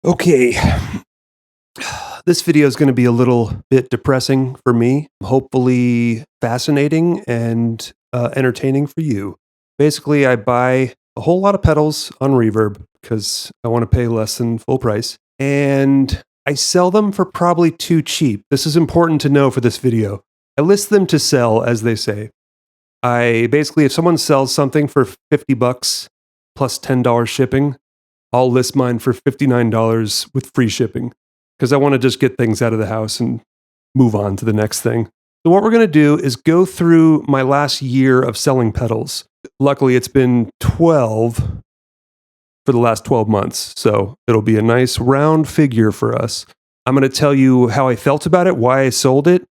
Okay, this video is going to be a little bit depressing for me, hopefully fascinating and entertaining for you. Basically, I buy a whole lot of pedals on Reverb because I want to pay less than full price, and I sell them for probably too cheap. This is important to know for this video. I list them to sell, as they say. If someone sells something for 50 bucks plus $10 shipping, I'll list mine for $59 with free shipping because I want to just get things out of the house and move on to the next thing. So what we're going to do is go through my last year of selling pedals. Luckily, it's been 12 for the last 12 months, so it'll be a nice round figure for us. I'm going to tell you how I felt about it, why I sold it,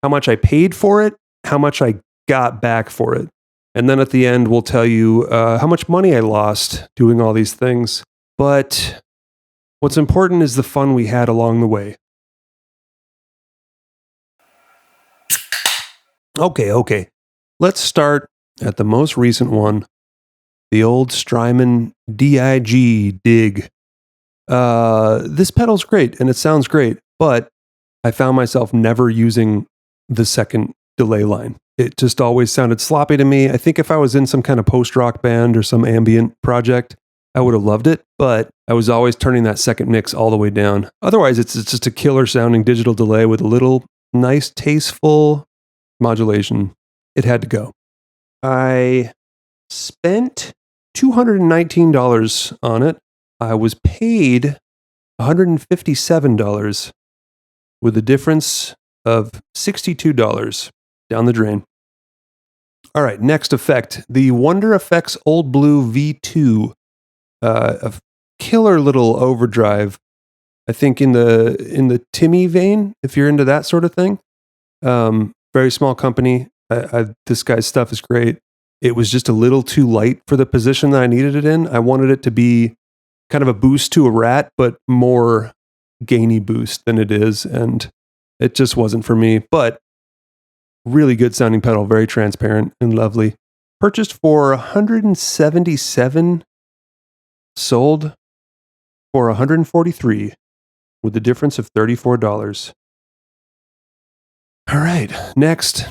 how much I paid for it, how much I got back for it. And then at the end, we'll tell you how much money I lost doing all these things. But what's important is the fun we had along the way. Okay. Let's start at the most recent one, the old Strymon DIG. This pedal's great and it sounds great, but I found myself never using the second delay line. It just always sounded sloppy to me. I think if I was in some kind of post-rock band or some ambient project, I would have loved it, but I was always turning that second mix all the way down. Otherwise, it's just a killer sounding digital delay with a little nice, tasteful modulation. It had to go. I spent $219 on it. I was paid $157 with a difference of $62 down the drain. All right, next effect, the Wonder Effects Old Blue V2. A killer little overdrive, I think in the Timmy vein, if you're into that sort of thing. Very small company. This guy's stuff is great. It was just a little too light for the position that I needed it in. I wanted it to be kind of a boost to a Rat, but more gainy boost than it is, and it just wasn't for me. But really good sounding pedal, very transparent and lovely. Purchased for $177. Sold for $143 with a difference of $34. All right, next,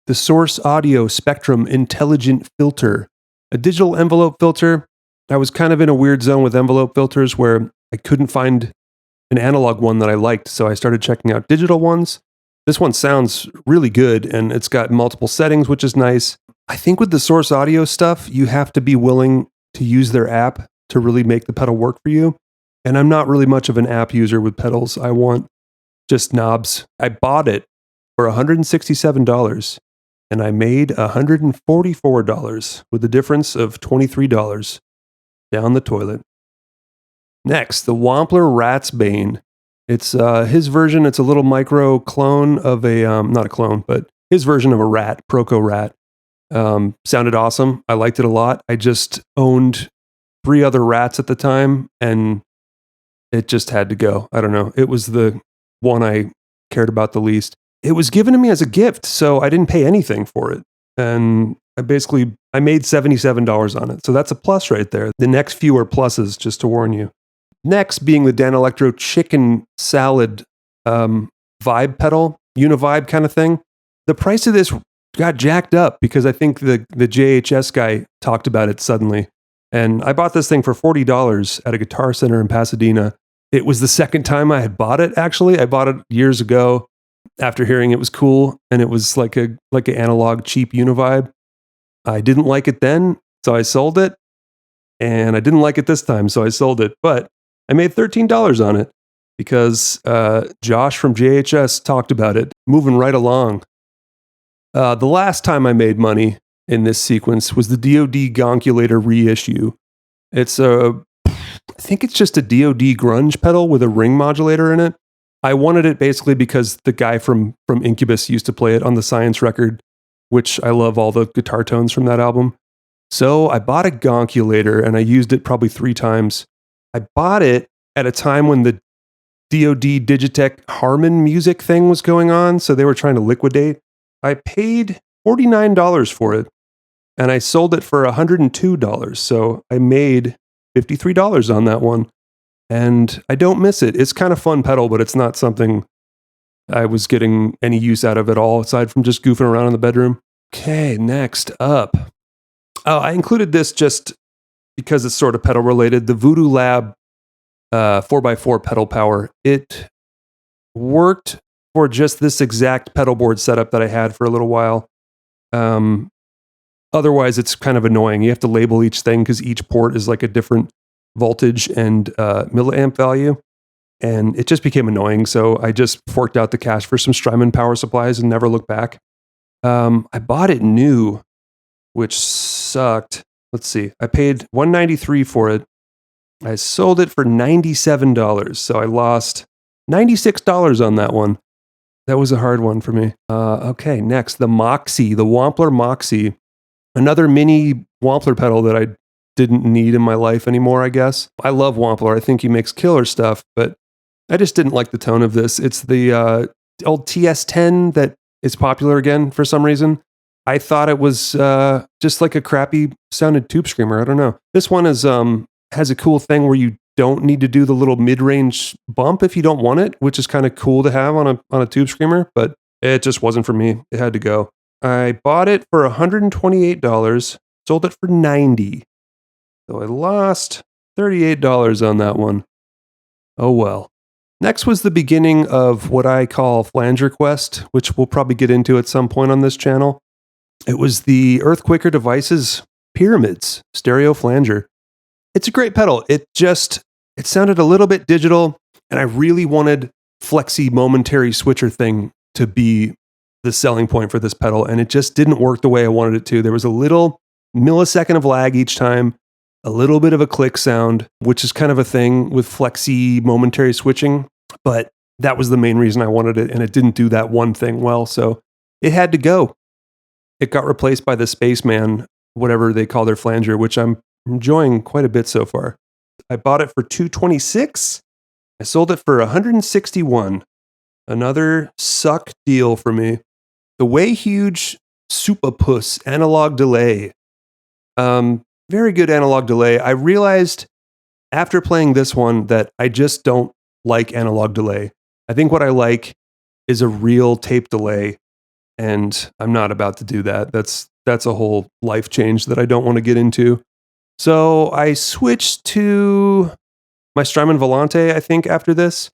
the Source Audio Spectrum Intelligent Filter, a digital envelope filter. I was kind of in a weird zone with envelope filters where I couldn't find an analog one that I liked, so I started checking out digital ones. This one sounds really good, and it's got multiple settings, which is nice. I think with the Source Audio stuff, you have to be willing to use their app to really make the pedal work for you. And I'm not really much of an app user with pedals. I want just knobs. I bought it for $167 and I made $144 with a difference of $23 down the toilet. Next, the Wampler Ratsbane. It's his version. It's a little micro clone of not a clone, but his version of a Rat, Proco Rat. Sounded awesome. I liked it a lot. I just owned 3 other Rats at the time, and it just had to go. I don't know. It was the one I cared about the least. It was given to me as a gift, so I didn't pay anything for it. And I made $77 on it. So that's a plus right there. The next few are pluses, just to warn you. Next being the Danelectro chicken salad vibe pedal, univibe kind of thing. The price of this got jacked up because I think the JHS guy talked about it suddenly. And I bought this thing for $40 at a Guitar Center in Pasadena. It was the second time I had bought it, actually. I bought it years ago after hearing it was cool, and it was like an analog cheap univibe. I didn't like it then, so I sold it. And I didn't like it this time, so I sold it. But I made $13 on it because Josh from JHS talked about it, moving right along. The last time I made money in this sequence was the DOD Gonkulator reissue. I think it's just a DOD grunge pedal with a ring modulator in it. I wanted it basically because the guy from Incubus used to play it on the Science record, which I love all the guitar tones from that album. So I bought a Gonkulator and I used it probably 3 times. I bought it at a time when the DOD Digitech Harman music thing was going on, so they were trying to liquidate. I paid $49 for it, and I sold it for $102, so I made $53 on that one. and I don't miss it. It's kind of fun pedal, but it's not something I was getting any use out of at all, aside from just goofing around in the bedroom. Okay, next up. Oh, I included this just because it's sort of pedal related. The Voodoo Lab 4x4 pedal power. It worked for just this exact pedal board setup that I had for a little while. Otherwise, it's kind of annoying. You have to label each thing because each port is like a different voltage and milliamp value. And it just became annoying. So I just forked out the cash for some Strymon power supplies and never looked back. I bought it new, which sucked. Let's see. I paid $193 for it. I sold it for $97. So I lost $96 on that one. That was a hard one for me. Okay, next, the Moxie, the Wampler Moxie. Another mini Wampler pedal that I didn't need in my life anymore, I guess. I love Wampler. I think he makes killer stuff, but I just didn't like the tone of this. It's the old TS10 that is popular again for some reason. I thought it was just like a crappy sounded tube screamer. I don't know. This one is has a cool thing where you don't need to do the little mid-range bump if you don't want it, which is kind of cool to have on a tube screamer, but it just wasn't for me. It had to go. I bought it for $128, sold it for $90. So I lost $38 on that one. Oh well. Next was the beginning of what I call Flanger Quest, which we'll probably get into at some point on this channel. It was the Earthquaker Devices Pyramids stereo flanger. It's a great pedal. It sounded a little bit digital, and I really wanted flexy momentary switcher thing to be the selling point for this pedal, and it just didn't work the way I wanted it to. There was a little millisecond of lag each time, a little bit of a click sound, which is kind of a thing with flexy momentary switching, but that was the main reason I wanted it, and it didn't do that one thing well, so it had to go. It got replaced by the Spaceman, whatever they call their flanger, which I'm enjoying quite a bit so far. I bought it for $226. I sold it for $161. Another suck deal for me. The Way Huge Supa Puss analog delay. Very good analog delay. I realized after playing this one that I just don't like analog delay. I think what I like is a real tape delay, and I'm not about to do that. That's a whole life change that I don't want to get into. So I switched to my Strymon Volante, I think, after this,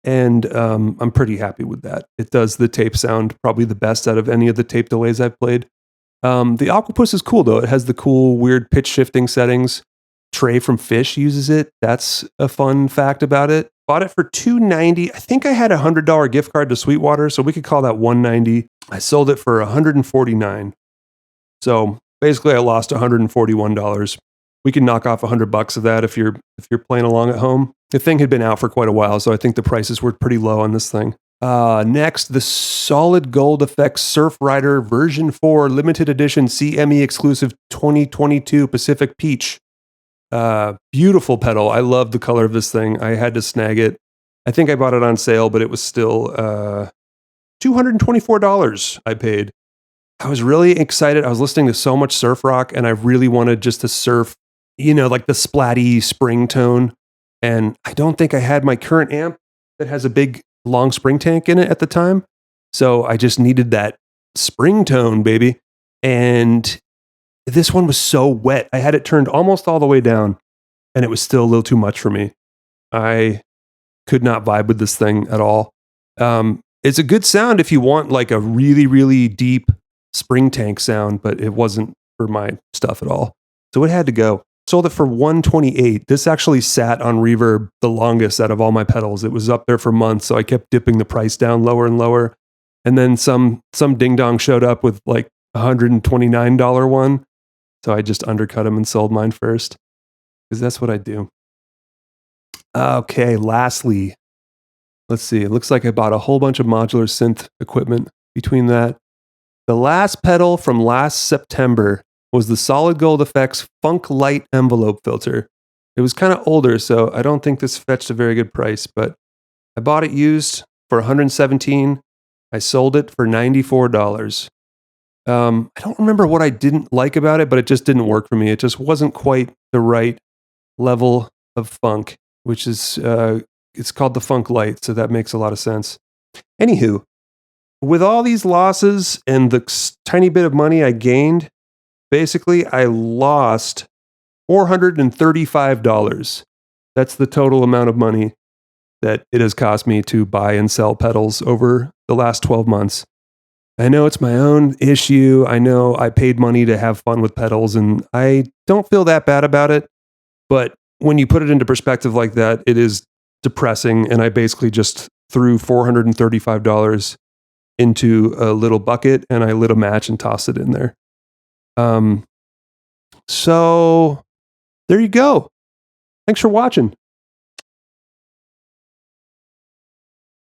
and I'm pretty happy with that. It does the tape sound probably the best out of any of the tape delays I've played. The Aquapus is cool, though. It has the cool, weird pitch shifting settings. Trey from Fish uses it. That's a fun fact about it. Bought it for $290. I think I had a $100 gift card to Sweetwater, so we could call that $190. I sold it for $149. So basically, I lost $141. We can knock off $100 of that if you're playing along at home. The thing had been out for quite a while, so I think the prices were pretty low on this thing. Next, the Solid Gold Effects Surf Rider version 4 limited edition CME exclusive 2022 Pacific Peach. Beautiful pedal. I love the color of this thing. I had to snag it. I think I bought it on sale, but it was still $224 I paid. I was really excited. I was listening to so much surf rock, and I really wanted just to surf, like the splatty spring tone. And I don't think I had my current amp that has a big long spring tank in it at the time. So I just needed that spring tone, baby. And this one was so wet. I had it turned almost all the way down, and it was still a little too much for me. I could not vibe with this thing at all. It's a good sound if you want like a really, really deep spring tank sound, but it wasn't for my stuff at all. So it had to go. Sold it for $128. This actually sat on Reverb the longest out of all my pedals. It was up there for months, so I kept dipping the price down lower and lower. And then some ding dong showed up with like $129 one. So I just undercut him and sold mine first, because that's what I do. Okay, lastly, let's see. It looks like I bought a whole bunch of modular synth equipment between that. The last pedal from last September was the Solid Gold Effects Funk Lite envelope filter. It was kind of older, so I don't think this fetched a very good price, but I bought it used for $117. I sold it for $94. I don't remember what I didn't like about it, but it just didn't work for me. It just wasn't quite the right level of funk. which is, it's called the Funk Lite, so that makes a lot of sense. Anywho, with all these losses and the tiny bit of money I gained, basically I lost $435. That's the total amount of money that it has cost me to buy and sell pedals over the last 12 months. I know it's my own issue. I know I paid money to have fun with pedals, and I don't feel that bad about it. But when you put it into perspective like that, it is depressing. And I basically just threw $435 into a little bucket, and I lit a match and tossed it in there. So there you go. Thanks for watching.